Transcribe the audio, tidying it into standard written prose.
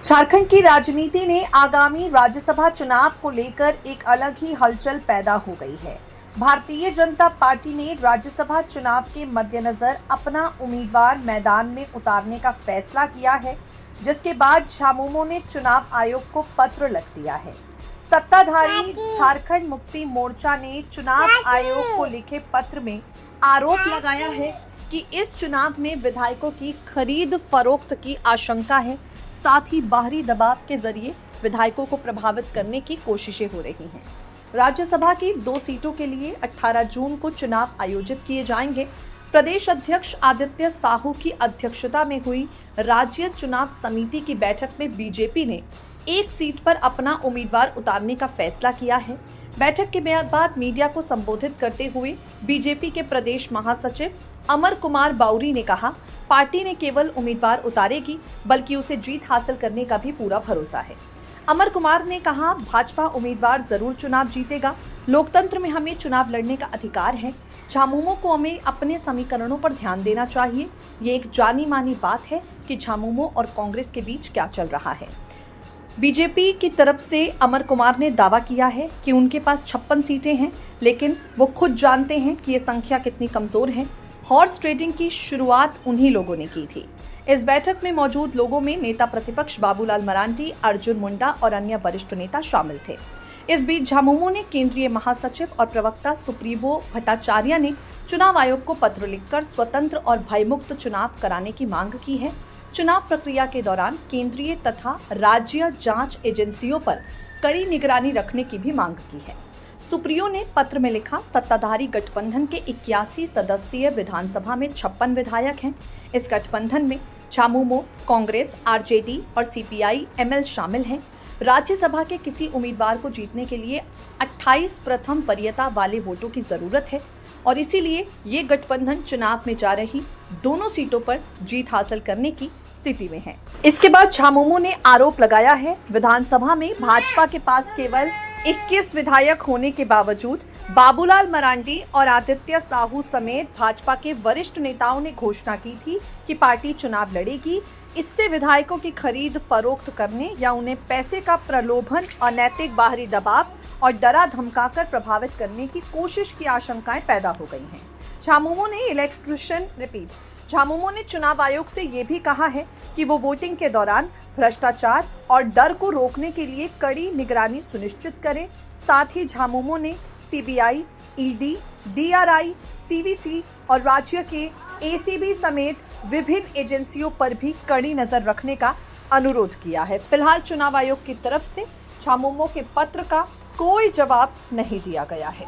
झारखंड की राजनीति में आगामी राज्यसभा चुनाव को लेकर एक अलग ही हलचल पैदा हो गई है। भारतीय जनता पार्टी ने राज्यसभा चुनाव के मद्देनजर अपना उम्मीदवार मैदान में उतारने का फैसला किया है, जिसके बाद झामुमो ने चुनाव आयोग को पत्र लिख दिया है। सत्ताधारी झारखंड मुक्ति मोर्चा ने चुनाव आयोग को लिखे पत्र में आरोप लगाया है कि इस चुनाव में विधायकों की खरीद फरोख्त की आशंका है। साथ ही बाहरी दबाव के जरिए विधायकों को प्रभावित करने की कोशिशें हो रही हैं। राज्यसभा की 2 सीटों के लिए 18 जून को चुनाव आयोजित किए जाएंगे। प्रदेश अध्यक्ष आदित्य साहू की अध्यक्षता में हुई राज्य चुनाव समिति की बैठक में बीजेपी ने एक सीट पर अपना उम्मीदवार उतारने का फैसला किया है। बैठक के बाद मीडिया को संबोधित करते हुए बीजेपी के प्रदेश महासचिव अमर कुमार बाउरी ने कहा, पार्टी ने केवल उम्मीदवार उतारेगी बल्कि उसे जीत हासिल करने का भी पूरा भरोसा है। अमर कुमार ने कहा, भाजपा उम्मीदवार जरूर चुनाव जीतेगा। लोकतंत्र में हमें चुनाव लड़ने का अधिकार है। झामुमो को हमें अपने समीकरणों पर ध्यान देना चाहिए। ये एक जानी मानी बात है कि झामुमो और कांग्रेस के बीच क्या चल रहा है। बीजेपी की तरफ से अमर कुमार ने दावा किया है कि उनके पास 56 सीटें हैं, लेकिन वो खुद जानते हैं कि ये संख्या कितनी कमजोर है। हॉर्स ट्रेडिंग की शुरुआत उन्हीं लोगों ने की थी। इस बैठक में मौजूद लोगों में नेता प्रतिपक्ष बाबूलाल मरांडी, अर्जुन मुंडा और अन्य वरिष्ठ नेता शामिल थे। इस बीच झामुमो ने केंद्रीय महासचिव और प्रवक्ता सुप्रीबो भट्टाचार्य ने चुनाव आयोग को पत्र लिखकर स्वतंत्र और भयमुक्त चुनाव कराने की मांग की है। चुनाव प्रक्रिया के दौरान केंद्रीय तथा राज्य जांच एजेंसियों पर कड़ी निगरानी रखने की भी मांग की है। सुप्रियो ने पत्र में लिखा, सत्ताधारी गठबंधन के 81 सदस्यीय विधानसभा में 56 विधायक हैं। इस गठबंधन में झामुमो, कांग्रेस, आरजेडी और सीपीआई एमएल शामिल हैं। राज्यसभा के किसी उम्मीदवार को जीतने के लिए 28 प्रथम वरीयता वाले वोटों की जरूरत है और इसीलिए ये गठबंधन चुनाव में जा रही दोनों सीटों पर जीत हासिल करने की स्थिति में है। इसके बाद झामुमो ने आरोप लगाया है, विधानसभा में भाजपा के पास केवल 21 विधायक होने के बावजूद बाबूलाल मरांडी और आदित्य साहू समेत भाजपा के वरिष्ठ नेताओं ने घोषणा की थी कि पार्टी चुनाव लड़ेगी। इससे विधायकों की खरीद फरोख्त करने या उन्हें पैसे का प्रलोभन, अनैतिक बाहरी दबाव और डरा धमकाकर प्रभावित करने की कोशिश की आशंकाएं पैदा हो गई हैं। झामुमो ने चुनाव आयोग से ये भी कहा है कि वो वोटिंग के दौरान भ्रष्टाचार और डर को रोकने के लिए कड़ी निगरानी सुनिश्चित करे। साथ ही झामुमो ने सीबीआई, ईडी, डीआरआई, सीवीसी और राज्य के एसीबी समेत विभिन्न एजेंसियों पर भी कड़ी नजर रखने का अनुरोध किया है। फिलहाल चुनाव आयोग की तरफ से झामुमो के पत्र का कोई जवाब नहीं दिया गया है।